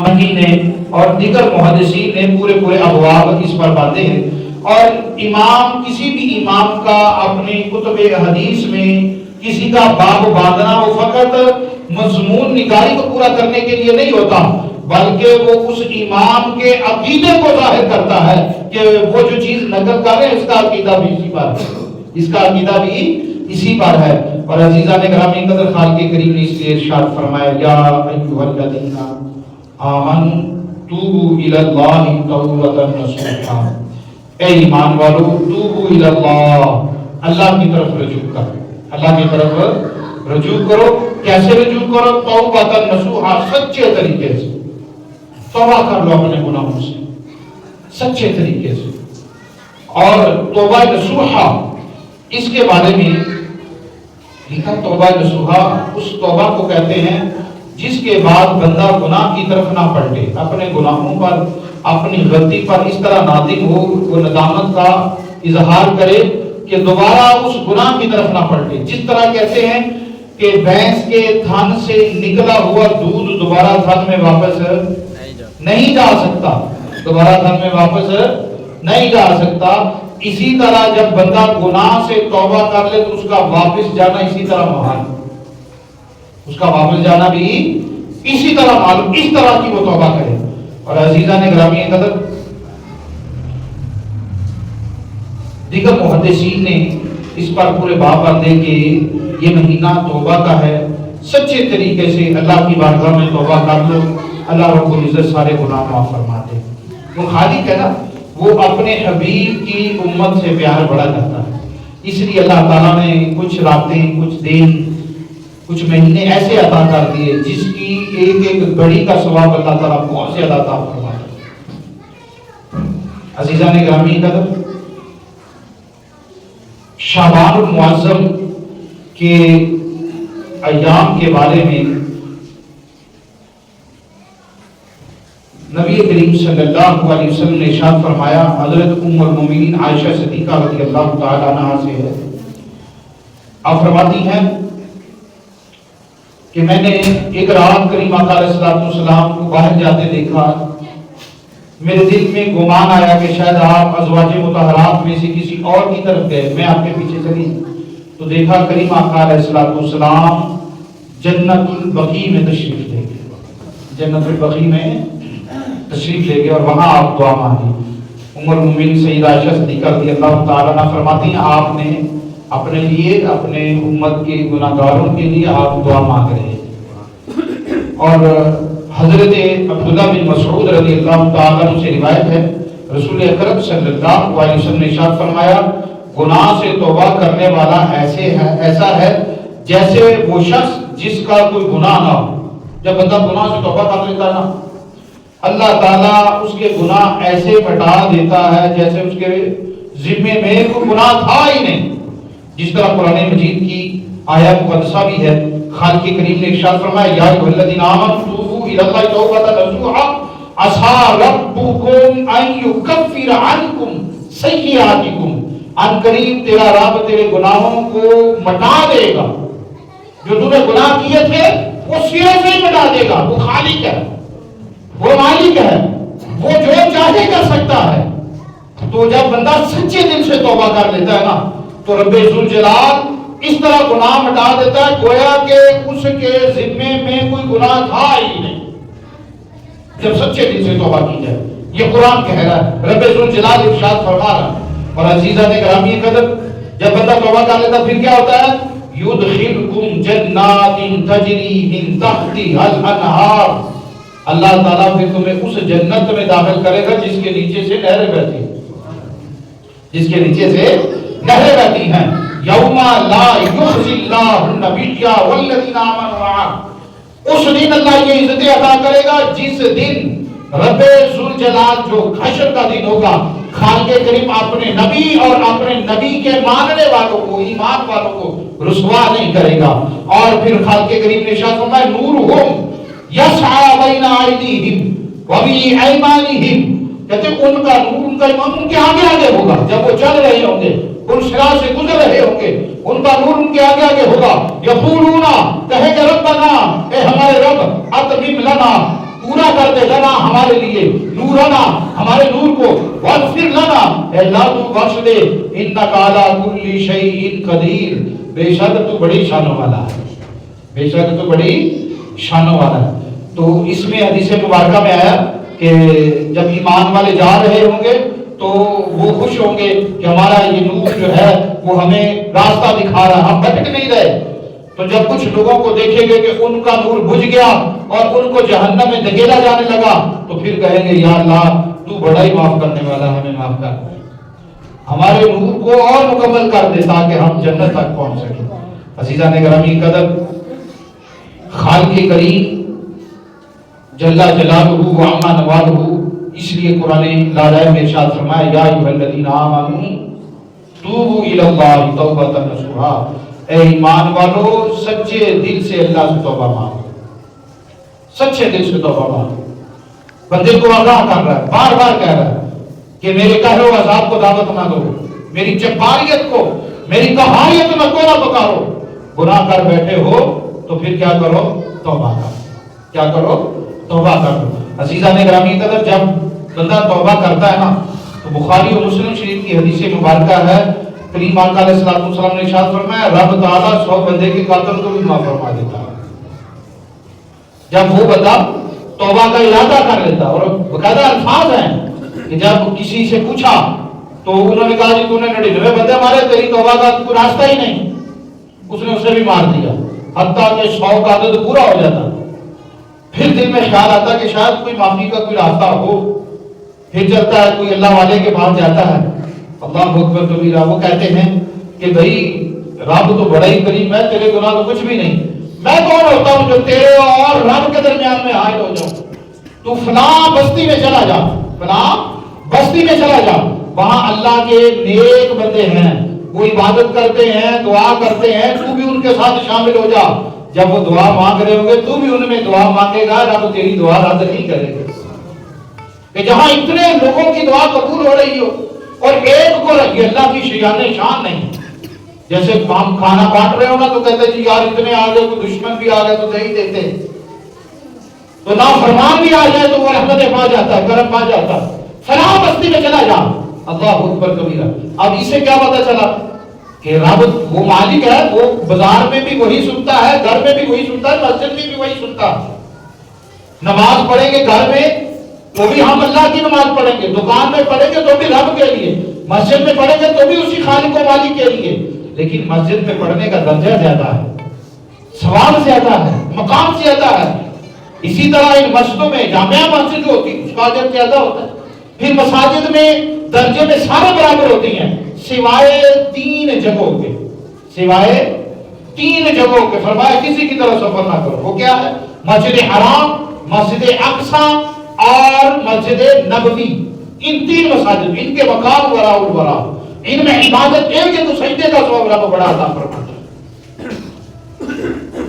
نے اور دیگر محدثین نے پورے ابواب اس پر باندھے ہیں، اور امام کسی بھی امام کا اپنی کتب حدیث میں کسی کا باب باندھنا وہ فقط مضمون نگاری کو پورا کرنے کے لیے نہیں ہوتا، بلکہ وہ اس امام کے عقیدے کو ظاہر کرتا ہے کہ وہ جو چیز نقل کر رہے ہیں اس کا عقیدہ بھی اسی پر ہے، اس کا عقیدہ بھی اسی پر ہے۔ اور عزیزان گرامی قدر، خالق کریم نے اس لیے ارشاد فرمایا یا ایھا الذین آمنوا توبوا الی اللہ توبۃ نصوحا، اے ایمان والو توبوا الی اللہ، اللہ کی طرف رجوع کرو، اللہ کی طرف رجوع کرو۔ کیسے رجوع کرو؟ توبۃ نصوحا، سچے طریقے سے توبہ کر لو اپنے گناہوں سے سچے طریقے سے۔ اور توبہ نصوحا اس کے بارے میں لکھا، توبہ نصوحا اس توبہ کو کہتے ہیں جس کے بعد بندہ گناہ کی طرف نہ پلٹے، اپنے گناہوں پر اپنی غلطی پر اس طرح نادم ہو، وہ ندامت کا اظہار کرے کہ دوبارہ اس گناہ کی طرف نہ پلٹے۔ جس طرح کہتے ہیں کہ بھینس کے تھن سے نکلا ہوا دودھ دوبارہ تھن میں واپس نہیں جا سکتا، دوبارہ تھن میں واپس نہیں جا سکتا، اسی طرح جب بندہ گناہ سے توبہ کر لے تو اس کا واپس جانا اسی طرح محال، اس کا واپس جانا بھی اسی طرح معلوم، اس طرح کی وہ توبہ کرے۔ اور عزیزان گرامی قدر، دیگر محدثین نے اس پر پورے باب باندھے کہ یہ مہینہ توبہ کا ہے، سچے طریقے سے اللہ کی بارگاہ میں توبہ کر لو، اللہ رب العزت سارے گناہ معاف فرما دے۔ وہ خالق ہے نا، وہ اپنے حبیب کی امت سے پیار بڑا کرتا ہے، اس لیے اللہ تعالیٰ نے کچھ راتیں، کچھ دن، کچھ مہینے ایسے عطا کر دیے جس کی ایک ایک گھڑی کا ثواب اللہ تعالیٰ بہت زیادہ عطا فرماتا ہے۔ عزیزان گرامی قدر، شعبان المعظم کے ایام کے بارے میں نبی کریم صلی اللہ علیہ وسلم نے ارشاد فرمایا، حضرت ام المومنین عائشہ صدیقہ رضی اللہ تعالی عنہا سے ہے، آپ فرماتی ہیں کہ میں نے ایک رات کریم آقا علیہ السلام کو باہر جاتے دیکھا، میرے دل میں گمان آیا کہ شاید آپ ازواج مطہرات میں سے کسی اور کی طرف گئے، میں آپ کے پیچھے چلی تو دیکھا کریم آقا علیہ السلام جنت البقیع میں تشریف لے گئے، جنت البقیع میں تشریف لے گئے اور وہاں آپ دعا مانگی۔ ام المومنین سیدہ عائشہ صدیقہ رضی اللہ تعالیٰ عنہ فرماتی ہیں آپ نے اپنے لیے، اپنے امت کے گناہگاروں کے لیے آپ دعا مانگ رہے ہیں۔ اور حضرت عبداللہ بن مسعود رضی اللہ تعالیٰ عنہ سے روایت ہے، رسول اکرم صلی اللہ علیہ وسلم نے ارشاد فرمایا، گناہ سے توبہ کرنے والا ایسا ہے جیسے وہ شخص جس کا کوئی گناہ نہ ہو۔ جب بندہ گناہ سے توبہ کر لیتا ہے نا، اللہ تعالیٰ اس کے گناہ ایسے مٹا دیتا ہے جیسے اس کے ذمے میں کوئی گناہ تھا ہی نہیں۔ جس طرح قرآن مجید کی آیت مقدسہ بھی ہے، خالق کریم نے ارشاد فرمایا، یا ایھا الذین آمنوا توبوا الی اللہ توبۃ نصوحا عسیٰ ربکم ان یکفر عنکم سیئاتکم، ان قریب تیرا رب تیرے گناہوں کو مٹا دے گا، جو تم نے گناہ کیے تھے وہ سرے سے ہی مٹا دے گا۔ وہ خالق ہے، وہ مالک ہے، وہ جو چاہے کر سکتا ہے۔ تو جب بندہ سچے دل سے توبہ کر لیتا ہے نا تو رب ذوالجلال اس طرح گناہ مٹا دیتا ہے گویا کہ اس کے ذمے میں کوئی گناہ تھا ہی نہیں، جب سچے دل سے توبہ کی جائے۔ یہ قرآن کہہ رہا ہے، رب ذوالجلال ارشاد فرما رہا ہے۔ اور عزیزان گرامی قدر، جب بندہ توبہ کر لیتا پھر کیا ہوتا ہے؟ یدخلکم جنات تجری من تحتہا الانہار، اللہ تعالیٰ پھر تمہیں اس جنت میں داخل کرے گا جس کے نیچے سے نہریں بہتی ہیں، جس کے نیچے سے نہریں بہتی ہیں۔ یوم لا یخزی اللہ النبی والذین آمنوا معہ، اس دن اللہ یہ عزتیں عطا کرے گا جس دن رب ذوالجلال، جو حشر کا دن ہوگا، خالق کریم اپنے نبی اور اپنے نبی کے ماننے والوں کو، ایمان والوں کو رسوا نہیں کرے گا۔ اور پھر خالق کریم نے ارشاد فرمایا، نورہم یسعی بین ایدیہم وبایمانہم، کہتے ہیں ان کا نور، ان کا ایمان ان کے آگے آگے ہوگا، جب وہ چل رہے ہوں گے، ان صراط سے گزر رہے ہوں گے، ان کا نور ان کے آگے آگے ہوگا۔ یقولون، کہے گا ربنا، اے ہمارے رب، اتمم لنا، پورا کر دے گا ہمارے لیے نورنا، ہمارے نور کو، واغفر لنا، اے اللہ تو بخش دے، انک علی کل شیء قدیر، بے شک تو بڑی شانوں والا ہے، بے شک تو بڑی شانوں والا ہے۔ تو اس میں حدیث مبارکہ میں آیا کہ جب ایمان والے جا رہے ہوں گے تو وہ خوش ہوں گے کہ ہمارا یہ نور جو ہے وہ ہمیں راستہ دکھا رہا ہے، ہم بھٹک نہیں رہے۔ تو جب کچھ لوگوں کو دیکھیں گے کہ ان کا نور بجھ گیا اور ان کو جہنم میں دھکیلا جانے لگا تو پھر کہیں گے یا اللہ تو بڑا ہی معاف کرنے والا، ہمیں معاف کر، ہمارے نور کو اور مکمل کر دے تاکہ ہم جنت تک پہنچ سکیں۔ عزیزان گرامی قدر، خالق کریم جل جلالہ و عما نوالہ، اس لیے قرآن لارائے میں ارشاد فرمایا یا ایھا الذین آمنوا توبوا الی اللہ توبۃ نصوحا، اے ایمان والو سچے دل سے اللہ سے توبہ مانگو، سچے دل سے توبہ مانگو۔ بندے کو آگاہ کر رہا ہے، بار بار کہہ رہا ہے کہ میرے قہر و عذاب کو دعوت نہ دو، میری جباریت کو، میری قہاریت کو نہ پکارو، گناہ کر بیٹھے ہو تو پھر کیا کرو؟ توبہ کرو، کیا کرو؟ توبہ کرو۔ عزیزان گرامی قدر، جب بندہ توبہ کرتا ہے نا تو بخاری و مسلم شریف کی حدیث مبارکہ ہے، کریم آقا علیہ الصلوۃ والسلام نے ارشاد فرمایا رب تعالیٰ 100 بندے کے قاتل کو بھی معاف فرما دیتا ہے جب وہ بندہ توبہ کا ارادہ کر لیتا۔ اور باقاعدہ الفاظ ہیں کہ جب کسی سے پوچھا تو انہوں نے کہا جی تو نے 99 بندے مارے، تیری توبہ کا کوئی راستہ ہی نہیں، اس نے اسے بھی مار دیا، حتیٰ کہ 100 کا عدد پورا ہو جاتا۔ پھر دل میں خیال آتا کہ شاید کوئی معافی کا کوئی راستہ ہو، پھر چلتا ہے کوئی اللہ والے کے پاس جاتا ہے، اللہ اکبر کبیرہ، وہ کہتے ہیں کہ بھائی رب تو بڑا ہی کریم ہے، تیرے گناہ تو کچھ بھی نہیں، میں کون ہوتا ہوں جو تیرے اور رب کے درمیان میں حائل ہو جاؤں، تو فلاں بستی میں چلا جا، فلاں بستی میں چلا جا، وہاں اللہ کے نیک بندے ہیں، وہ عبادت کرتے ہیں، دعا کرتے ہیں، تو بھی ان کے ساتھ شامل ہو جا، جب وہ دعا مانگ رہے ہوں گے تو بھی ان میں دعا مانگے گا، رب تیری دعا رد نہیں کرے گا۔ کہ جہاں اتنے لوگوں کی دعا قبول ہو رہی ہو اور ایک کو رکھیے، اللہ کی شان نہیں، جیسے ہم کھانا بانٹ رہے ہو نا تو کہتے جی یار اتنے آ گئے، کوئی دشمن بھی آ گئے تو نہیں دیتے، تو نافرمان بھی آ جائے تو وہ رحمت پا جاتا ہے، کرم پا جاتا ہے، فلاں بستی میں چلا جا، اللہ اکبر کبیرہ۔ اب اسے کیا پتا چلا کہ رب وہ مالک ہے، وہ بازار میں بھی وہی سنتا ہے، گھر میں بھی وہی سنتا ہے، مسجد میں بھی وہی سنتا ہے، نماز پڑھیں گے گھر میں تو بھی ہم اللہ کی نماز پڑھیں گے، دکان میں پڑھیں گے تو بھی رب کے لیے، مسجد میں پڑھیں گے تو بھی اسی خالق و مالک کے لیے، لیکن مسجد میں پڑھنے کا درجہ زیادہ ہے، ثواب زیادہ ہے، مقام زیادہ ہے۔ اسی طرح ان مسجدوں میں جامعہ مسجد جو ہوتی ہے اس کا اجر زیادہ ہوتا ہے، پھر مساجد میں درجے میں سارے برابر ہوتی ہیں سوائے 3 جگہوں کے، سوائے 3 جگہوں کے، فرمایا کسی کی طرف سفر نہ کرو، وہ کیا ہے؟ مسجد حرام، مسجد اقصی اور مسجد نبوی، ان 3 مساجد، ان کے مقام وراء الورا، ان میں عبادت ایک ہے تو سجدے کا ثواب رب بڑا عطا فرماتا ہے۔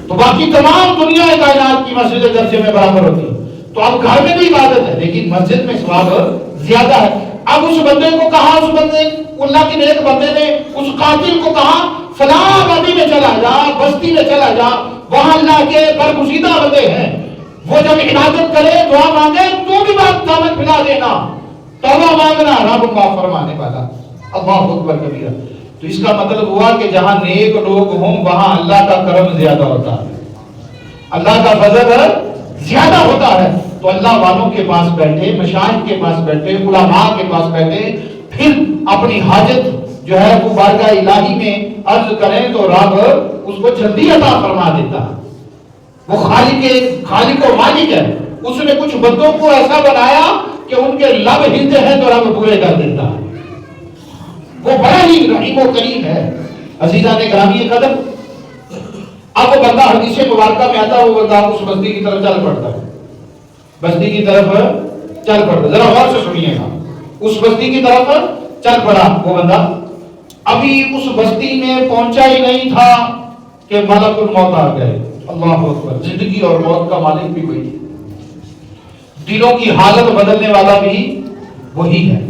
تو باقی تمام دنیا کائنات کی مسجد درجے میں برابر ہوتی ہے، تو اب گھر میں بھی عبادت ہے لیکن مسجد میں ثواب زیادہ ہے۔ اب اس بندے کو کہا، اس بندے اللہ کے نیک بندے نے اس قاتل کو کہا فلاں وادی میں چلا جا، بستی میں چلا جا، وہاں اللہ کے برگزیدہ بندے ہیں، وہ جب عبادت کرے دعا مانگے تو بھی بات دامن پھیلا دینا، توبہ مانگنا، رب معاف فرمانے والا، اللہ اکبر کبیرہ۔ تو اس کا مطلب ہوا کہ جہاں نیک لوگ ہوں وہاں اللہ کا کرم زیادہ ہوتا ہے، اللہ کا فضل زیادہ ہوتا ہے۔ تو اللہ والوں کے پاس بیٹھے، مشائخ کے پاس بیٹھے، علماء کے پاس بیٹھے، پھر اپنی حاجت جو ہے وہ بارگاہ الہی میں عرض کریں تو رب اس کو جلدی عطا فرما دیتا ہے۔ وہ خالق و مالک ہے، اس نے کچھ بندوں کو ایسا بنایا کہ ان کے لب ہلتے ہیں تو رب پورے کر دیتا ہے، وہ بڑا ہی رحیم و کریم ہے۔ عزیزان گرامی قدر، اب وہ بندہ حدیث مبارکہ میں آتا ہے، وہ بندہ اس بستی کی طرف چل پڑتا ہے، بستی کی طرف چل پڑتا ہے، ذرا غور سے سنیے گا، اس بستی کی طرف چل پڑا وہ بندہ، ابھی اس بستی میں پہنچا ہی نہیں تھا کہ ملک الموت آ گئے، اللہ اکبر۔ زندگی اور موت کا مالک بھی وہی ہے، دلوں کی حالت بدلنے والا بھی وہی ہے،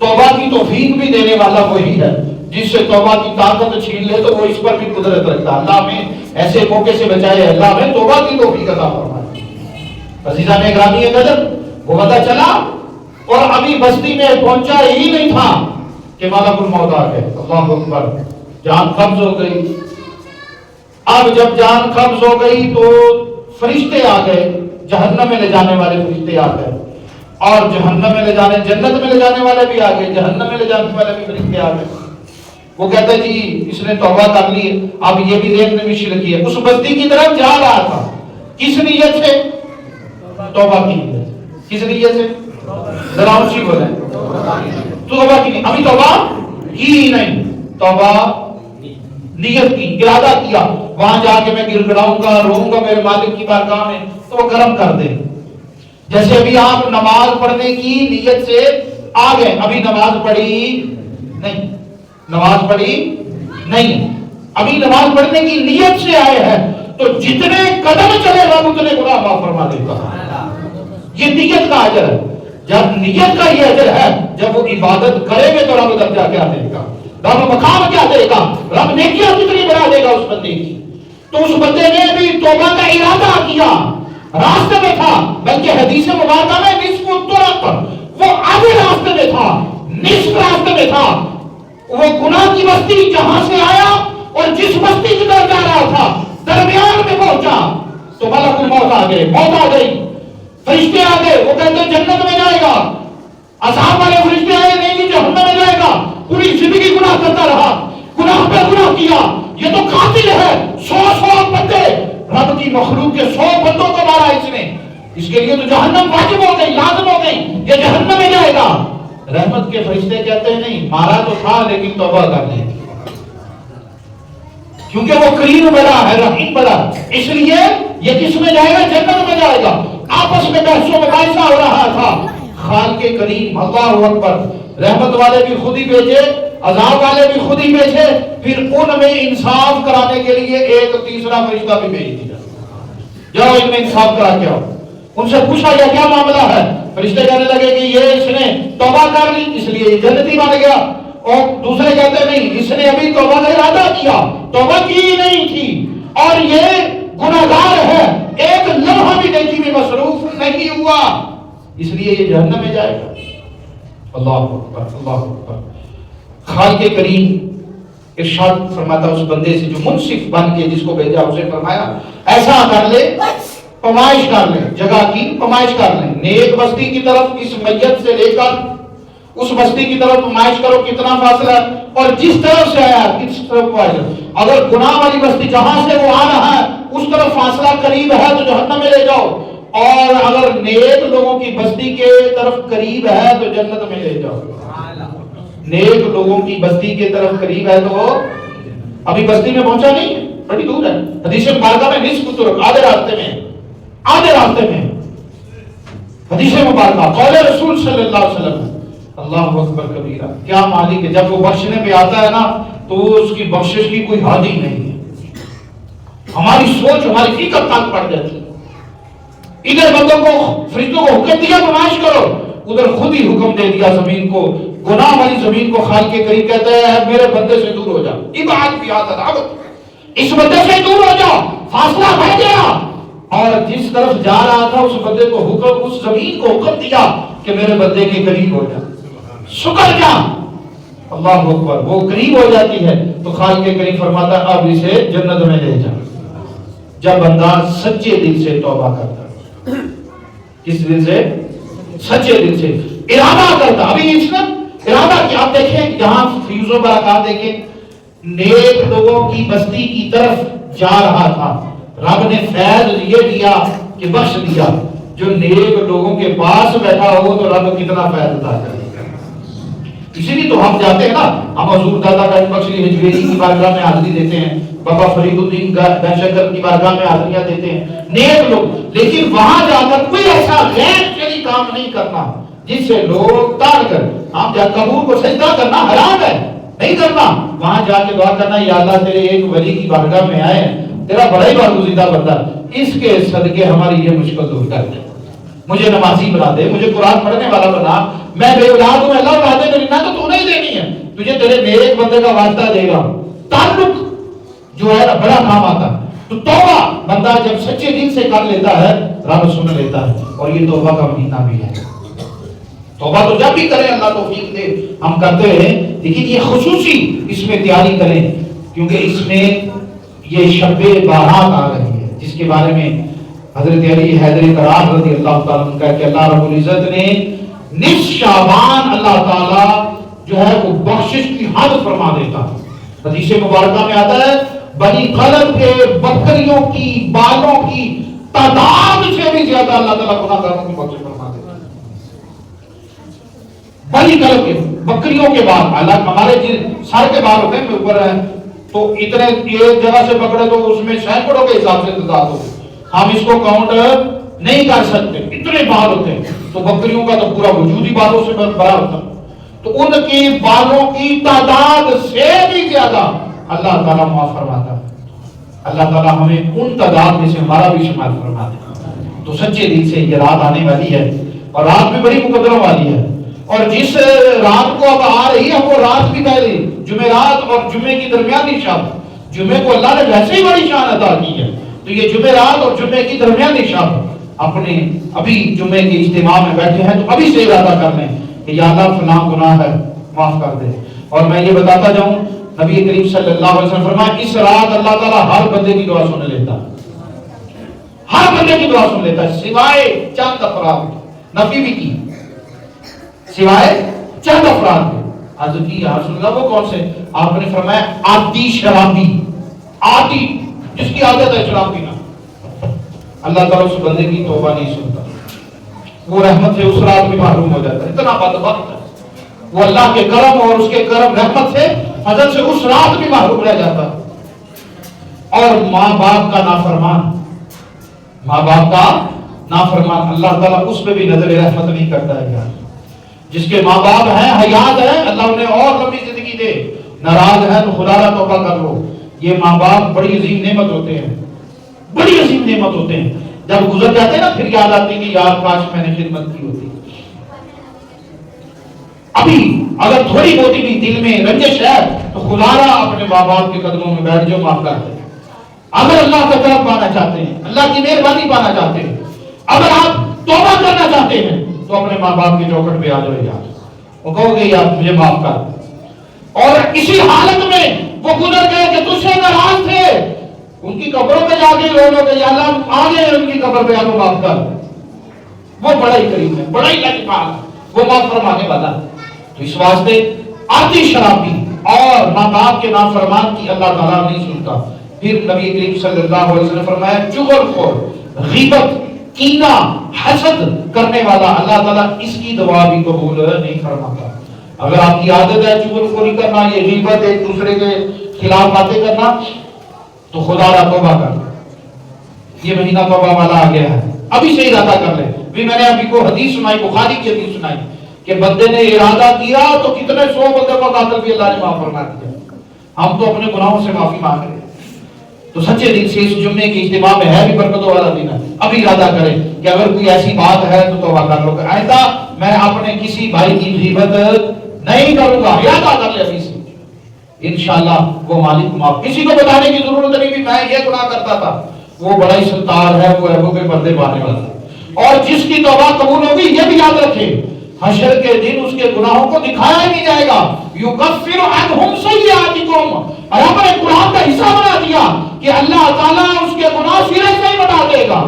توبہ کی توفیق بھی دینے والا وہی ہے، جس سے توبہ کی طاقت چھین لے تو وہ اس پر بھی قدرت رکھتا ہے۔ اللہ ہمیں ایسے موقع سے بچائے، اللہ ہمیں توبہ کی توفیق عطا فرمائے۔ عزیزان گرامی قدر، وہ پتہ چلا اور ابھی بستی میں پہنچا ہی نہیں تھا کہ ملک الموت آ گئے. اللہ اکبر. جان قبض ہو گئی. اب جب جان قبض ہو گئی تو فرشتے آ گئے, جہنم میں لے جانے والے فرشتے آ گئے, اور جہنم میں لے جانے, جنت میں لے جانے والے بھی آ گئے, جہنم میں لے جانے والے بھی فرشتے آ گئے. وہ کہتا ہے جی اس نے توبہ کر لی, اب یہ بھی ذہن میں شرک کی ہے. اس بستی کی طرف جا رہا تھا, کس نیت سے؟ توبہ کی نیت. کس نیت سے؟ ذرا اونچی بولیں. توبہ کی نیت. ابھی توبہ کی نہیں, توبہ نیت کی, ارادہ کیا وہاں جا کے میں گر گڑاؤں گا, روؤں گا میرے مالک کی بارگاہ میں, تو وہ کرم کر دے. جیسے ابھی آپ نماز پڑھنے کی نیت سے آ گئے, ابھی نماز پڑھی نہیں, نماز پڑھی نہیں, ابھی نماز پڑھنے کی نیت سے آئے ہیں, تو جتنے قدم چلے رب اتنے گناہ معاف فرما دیتا. یہ نیت کا اجر ہے. جب نیت کا یہ اجر ہے, جب وہ عبادت کرے گے تو رب درجہ کیا دے گا, رب مقام کیا دے گا, رب نیکیاں کتنی بڑھا دے گا اس بندے کی. تو اس بندے نے بھی توبہ کا ارادہ کیا, راستے میں تھا, بلکہ حدیث مبارکہ میں نصف الطرق, وہ آدھے راستے میں تھا, نصف راستے میں تھا. وہ گناہ کی بستی جہاں سے آیا اور جس بستی کی طرف جا رہا تھا درمیان میں پہنچا تو ملک الموت آ گئے, موت آ گئی, فرشتے آ گئے. وہ کہتے ہیں جنت میں جائے گا, عذاب والے فرشتے آئے نہیں کہ جہنم میں جائے گا. پوری زندگی گناہ کرتا رہا, گناہ پہ گناہ کیا, یہ تو قاتل ہے. 100 بندے, رب کی مخلوق کے 100 بندوں کو مارا اس نے, اس کے لیے تو جہنم واجب ہو گئی, لازم ہو گئی, یہ جہنم میں جائے گا. رحمت کے فرشتے کہتے ہیں نہیں, مارا تو تھا لیکن توبہ کر لے, کیونکہ وہ کریم بڑا ہے, رحیم بڑا, اس لیے یہ کس میں جائے گا, جنت میں جائے گا. آپس میں بحث و مباحثہ ہو رہا تھا. خالق کریم اللہ اکبر, رحمت والے بھی خود ہی بھیجے, عذاب والے بھی خود ہی بھیجے, پھر ان میں انصاف کرانے کے لیے ایک تیسرا فرشتہ بھی بھیج دیا, جاؤ ان میں انصاف کرا کے آؤ. ان سے پوچھا گیا کیا معاملہ ہے, فرشتے کہنے لگے کہ یہ اس نے توبہ کر لی اس لیے یہ جنتی بن گیا, اور دوسرے کہتے نہیں اس نے ابھی توبہ کا ارادہ کیا, توبہ کی ہی نہیں تھی, اور یہ گناہگار ہے, ایک لمحہ بھی نیکی میں مصروف نہیں ہوا, اس لیے یہ جہنم میں جائے گا. اللہ اکبر, اللہ اکبر. خالق کریم ارشاد فرماتا اس بندے سے جو منصف بن کے جس کو بھیجا, اسے فرمایا ایسا کر لے, پمائش کر لیں, جگہ کی پمائش کر لیں, نیک بستی کی طرف اس میت سے لے کر اس بستی کی طرف پمائش کرو کتنا فاصلہ ہے, اور جس طرف سے آیا کس طرف آیا. اگر گناہ والی بستی جہاں سے وہ آ رہا ہے اس طرف فاصلہ قریب ہے تو جہنم میں لے جاؤ, اور اگر نیک لوگوں کی بستی کے طرف قریب ہے تو جنت میں لے جاؤ. نیک لوگوں کی بستی کے طرف قریب ہے تو ابھی بستی میں پہنچا نہیں, بڑی دور ہے. حدیث مبارکہ میں نصف الطرق, آدھے راستے میں, آدھے راستے میں. حدیث مبارکہ قول رسول صلی اللہ علیہ وسلم, اللہ اکبر کبیرہ. کیا مالک ہے, جب وہ بخشنے پہ آتا ہے نا تو اس کی بخشش کی کوئی حد ہی نہیں ہے. ہماری سوچ ہماری فکر تک پڑ جاتی ہے. ادھر بندوں کو فرشتوں کو حکم دیا پمائش کرو, ادھر خود ہی حکم دے دیا زمین کو, گناہ والی زمین کو. خالق کے قریب کہتا ہے میرے بندے سے دور ہو جا, ابعد فی ھذا العبد, اس بندے سے دور ہو جا, فاصلہ بڑھ گیا. اور جس طرف جا رہا تھا اس بندے کو حکم, اس زمین کو حکم دیا کہ میرے بندے کے قریب ہو جا, سکڑ جا. اللہ اکبر. وہ قریب ہو جاتی ہے تو خالق کے قریب فرماتا ہے اب اسے جنت میں لے جا. جب بندہ سچے دل سے توبہ کرتا, کس دل سے, سچے دل سے ارادہ کرتا. ابھی اس نے ارادہ کیا, آپ دیکھیں یہاں فیوز و برکات دیکھیں, نیک لوگوں کی بستی کی طرف جا رہا تھا, رب نے فیض یہ دیا کہ بخش دیا. جو نیک لوگوں کے پاس بیٹھا ہو تو رب کتنا فیض عطا کرے. اسی لیے تو ہم جاتے ہیں نا, ہم حضور دادا گنج بخش علی حجویری کی بارگاہ میں حاضری دیتے ہیں, بابا فرید الدین دہشتگرد کی بارگاہ میں حاضریاں دیتے ہیں, نیک لوگ. لیکن وہاں جا کر کوئی ایسا غیر شرعی کام نہیں کرنا جس سے لوگ تان کر, ہم جا قبور کو سجدہ کرنا حرام ہے, نہیں کرنا. وہاں جا کے دعا کرنا یا اللہ تیرے ایک ولی کی بارگاہ میں آئے, تیرا بڑا ہی برگزیدہ بندہ, اس کے صدقے ہماری یہ مشکل دور کر دے, مجھے نمازی بنا دے, مجھے قرآن پڑھنے والا بنا, میں بے اولاد ہوں, اللہ اولاد دے, میری نہ تو نہیں دینی ہے, تجھے تیرے نیک بندے کا واسطہ دے گا. تعلق جو ہے نا بڑا کام آتا. تو توبہ بندہ جب سچے دل سے کر لیتا ہے رب سن لیتا ہے. اور یہ توبہ کا مہینہ بھی ہے. توبہ تو جب بھی کریں اللہ توفیق دے ہم کرتے ہیں، لیکن یہ خصوصی اس میں تیاری کریں کیونکہ اس میں یہ شب بارات آ رہی ہے جس کے بارے میں حضرت علی حیدر کرار رضی اللہ تعالیٰ عنہ کا کہ اللہ رب العزت نے نصف شعبان اللہ تعالیٰ جو ہے وہ بخشش کی حد فرما دیتا ہے. حدیث مبارکہ میں آتا ہے بنی قلب کے بکریوں کی بالوں کی تعداد سے بھی زیادہ اللہ تعالیٰ گناہ گاروں کی بخشش فرما دیتا ہے. بنی قلب کے بکریوں کے بال، اللہ ہمارے سر کے بال ہوتے ہیں اوپر ہیں تو اتنے ایک جگہ سے پکڑے تو اس میں سینکڑوں کے حساب سے تعداد ہو، ہم اس کو کاؤنٹ نہیں کر سکتے، اتنے بال ہوتے ہیں. تو بکریوں کا تو پورا وجود ہی بالوں سے بھرا ہوتا ہے، تو ان کی بالوں کی تعداد سے بھی زیادہ اللہ تعالیٰ معاف فرماتا ہے. اللہ تعالیٰ ہمیں ان تعداد میں سے ہمارا بھی شمار فرما دے. تو سچے دل سے یہ رات آنے والی ہے اور رات بھی بڑی مقدروں والی ہے، اور جس رات کو اب آ رہی ہے وہ رات بھی پہلے جمعرات اور جمعے کی درمیانی شب، جمعے کو اللہ نے ویسے ہی بڑی شان عطا کی ہے، تو یہ جمعرات اور جمعے کی درمیانی شب اپنے ابھی جمعے کے اجتماع میں بیٹھے ہیں تو ابھی سے ارادہ کر لیں کہ یا اللہ فلاں گناہ ہے معاف کر دے. اور میں یہ بتاتا جاؤں نبی کریم صلی اللہ علیہ وسلم فرمایا اس رات اللہ تعالیٰ ہر بندے کی دعا سن لیتا ہے، ہر بندے کی دعا سن لیتا ہے سوائے چند افراد. نفی بھی کی سوائے چند افراد کے. حضرت کی یا رسول اللہ وہ کون سے؟ آپ نے فرمایا عادی شرابی، عادی جس کی عادت ہے شراب پینا، اللہ تعالیٰ اس بندے کی توبہ نہیں سنتا، وہ رحمت سے اس رات میں محروم ہو جاتا ہے. اتنا بدبخت ہے وہ اللہ کے کرم اور اس کے کرم رحمت سے فضل سے اس رات بھی محروم رہ جاتا. اور ماں باپ کا نافرمان، ماں باپ کا نافرمان اللہ تعالیٰ اس پہ بھی نظر رحمت نہیں کرتا ہے. یار جس کے ماں باپ ہیں حیات ہیں اللہ انہیں اور لمبی زندگی دے، ناراض ہے تو خدا را توبہ کر لو. یہ ماں باپ بڑی عظیم نعمت ہوتے ہیں، بڑی عظیم نعمت ہوتے ہیں. جب گزر جاتے ہیں نا پھر یاد آتی کہ یار کاش میں نے خدمت کی ہوتی. ابھی اگر تھوڑی بہت بھی دل میں رنجش ہے تو خدا را اپنے ماں باپ کے قدموں میں بیٹھ جاؤ، معاف کر دیں. اگر اللہ کا طرف پانا چاہتے ہیں، اللہ کی مہربانی پانا چاہتے ہیں، اگر آپ توبہ کرنا چاہتے ہیں تو اپنے ماں باپ کی چوکھٹ پہ آ جاؤ یار، وہ کہو گے یار مجھے معاف کر. اور اسی حالت میں وہ گزر گئے کہ تجھ سے ناراض تھے، ان کی قبروں پہ جا کے رو کہ یا اللہ آگے ان کی قبر پہ آ تو معاف کر. وہ بڑا ہی کریم ہے، بڑا ہی لطیفان، وہ معاف فرمانے والا. تو اس واسطے عادی شرابی اور ماں باپ کے نافرمان کی اللہ تعالیٰ نہیں سنتا. پھر نبی کریم صلی اللہ علیہ وسلم فرمایا چغل خور، غیبت، کینہ، حسد کرنے والا اللہ تعالیٰ اس کی دعا بھی قبول نہیں فرماتا. اگر آپ کی عادت ہے چغل خوری کرنا، یہ غیبت، ایک دوسرے کے خلاف باتیں کرنا، تو خدا را توبہ کر. یہ مہینہ توبہ والا آ گیا ہے، ابھی سے ارادہ کر لیں. بھی میں نے ابھی کو حدیث سنائی، بخاری کی حدیث سنائی کہ بندے نے ارادہ کیا تو کتنے 100 بندے کا قاتل بھی اللہ نے معاف فرما دیا. ہم تو اپنے گناہوں سے معافی مانگ رہے ہیں. تو سچے دل سے اس جمعے کے اجتماع میں ہے بھی برکتوں والا دن ہے، ابھی ارادہ کریں کہ اگر کوئی ایسی بات ہے تو توبہ کر لو کہ آئندہ میں اپنے کسی بھائی کی غیبت نہیں کروں گا. ارادہ کر لے ابھی سے، انشاءاللہ وہ مالک معاف. کسی کو بتانے کی ضرورت نہیں بھی میں یہ گناہ کرتا تھا، وہ بڑا ہی ستار ہے، وہ عیبوں کے پردے پانے والا. اور جس کی توبہ قبول ہوگی یہ بھی یاد رکھے حشر کے دن اس کے گناہوں کو دکھایا ہی نہیں جائے گا. یکفر عنہم سیئاتکم، اور ہم نے قرآن کا حصہ بنا دیا کہ اللہ تعالیٰ اس کے گناہ سرے سے ہی بتا دے گا.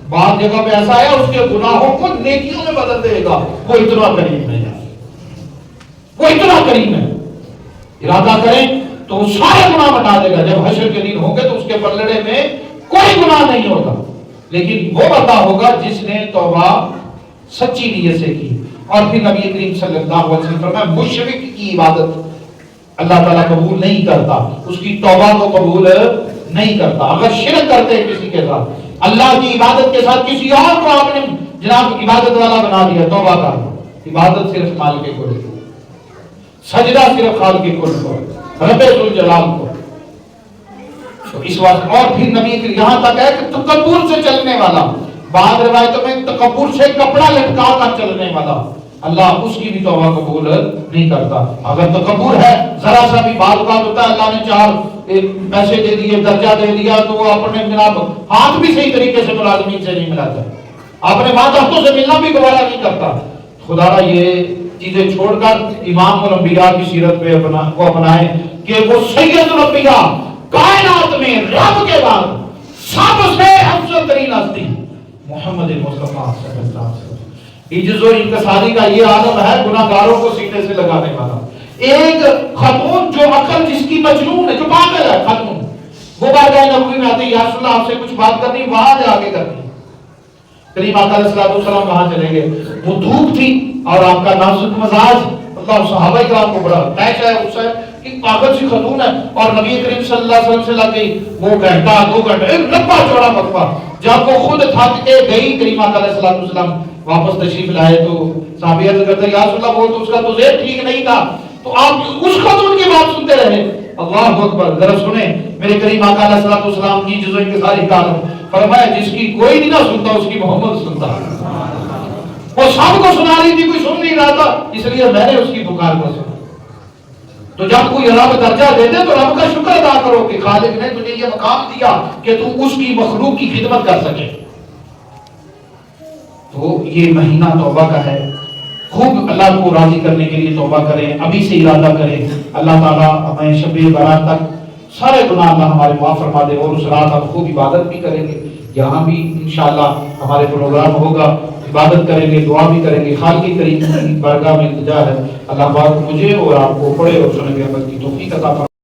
بعض جگہ پہ ایسا ہے اس کے گناہوں کو نیکیوں میں بدل دے گا. وہ اتنا کریم ہے، وہ اتنا کریم ہے. ارادہ کریں تو وہ سارے گناہ بتا دے گا. جب حشر کے دن ہوں گے تو اس کے پلڑے میں کوئی گناہ نہیں ہوگا، لیکن وہ بتا ہوگا جس نے توبہ سچی نیت سے کی. اور پھر نبی کریم صلی اللہ علیہ وسلم فرمایا مشرک کی عبادت اللہ تعالیٰ قبول نہیں کرتا، اس کی توبہ کو قبول نہیں کرتا. اگر شرک کرتے کسی کے ساتھ، اللہ کی عبادت کے ساتھ کسی اور کو آپ نے جناب عبادت والا بنا دیا، توبہ کر لو. عبادت صرف مالک کو، سجدہ صرف خالق کل کو، رب ذوالجلال کو. تو اس وقت اور پھر نبی یہاں تک ہے کہ تکبر سے چلنے والا، بعض روایتوں میں تکبر سے کپڑا لٹکا کر چلنے والا، اللہ اس کی بھی توبہ قبول نہیں کرتا. اگر تکبر ہے، ذرا سا بھی بات ہوتا ہے اللہ نے 4 پیسے دے دیے، درجہ دے دیا، تو وہ اپنے جناب ہاتھ بھی صحیح طریقے سے ملازمین سے نہیں ملاتا. اپنے ماتحتوں سے ملنا بھی گوارا نہیں کرتا. خدا را یہ چیزیں چھوڑ کر امام الانبیاء کی سیرت پہ کو اپنائیں کہ وہ سید الانبیاء کائنات میں رب کے بعد سب سے افضل ترین ہستی محمد مصطفیٰ صلی اللہ علیہ وسلم. عجز و انکساری کا یہ عالم ہے گناہگاروں کو سینے سے لگانے والا. ایک خاتون جو عقل جس کی مجنون ہے, جو پاگل ہے خاتون, وہ بارگاہ نبوی میں آتی, یا رسول اللہ آپ سے کچھ بات کرنی, وہاں جا کے کرنی. کریم آقا علیہ السلام وہاں چلیں گے. وہ دھوپ تھی اور آپ کا نازک مزاج, اللہ صحابہ کرام کو بڑا طیش ہے اس ہے کہ پاگل سی خاتون ہے, اور نبی کریم صلی اللہ علیہ وسلم سے لگ گئی وہ گھنٹہ 2 گھنٹے, ایک لمبا چوڑا وقفہ. جب وہ خود تھک کے گئی کریم آقا علیہ السلام واپس تشریف لائے تو صحابی عرض کرتے یا رسول اللہ وہ تو اس کا تو ذہن ٹھیک نہیں تھا, تو آپ اس خاتون کی بات سنتے رہے. اللہ اکبر, ذرا سنیں میرے کریم آقا علیہ السلام کی جزو انکساری کا عالم. فرمایا جس کی کوئی نہیں نہ سنتا اس کی محمد سنتا. وہ سب کو سنا رہی تھی, کوئی سن نہیں رہا تھا, اس لیے میں نے اس کی پکار کو سنا. تو جب کوئی رب درجہ دیتے تو رب کا شکر ادا کرو کہ خالق نے تجھے یہ مقام دیا کہ تو اس کی مخلوق کی خدمت کر سکے. تو یہ مہینہ توبہ کا ہے, خوب اللہ کو راضی کرنے کے لیے توبہ کریں, ابھی سے ارادہ کریں. اللہ تعالیٰ ہمیں شب برات تک سارے گناہ اللہ ہمارے معاف فرما دے, اور اس رات ہم خوب عبادت بھی کریں گے. یہاں بھی انشاءاللہ ہمارے پروگرام ہوگا, عبادت کریں گے, دعا بھی کریں گے. خالق کریم کی بارگاہ میں التجا ہے اللہ پاک مجھے اور آپ کو پڑھے اور سننے کے عمل کی توفیق عطا فرمائے.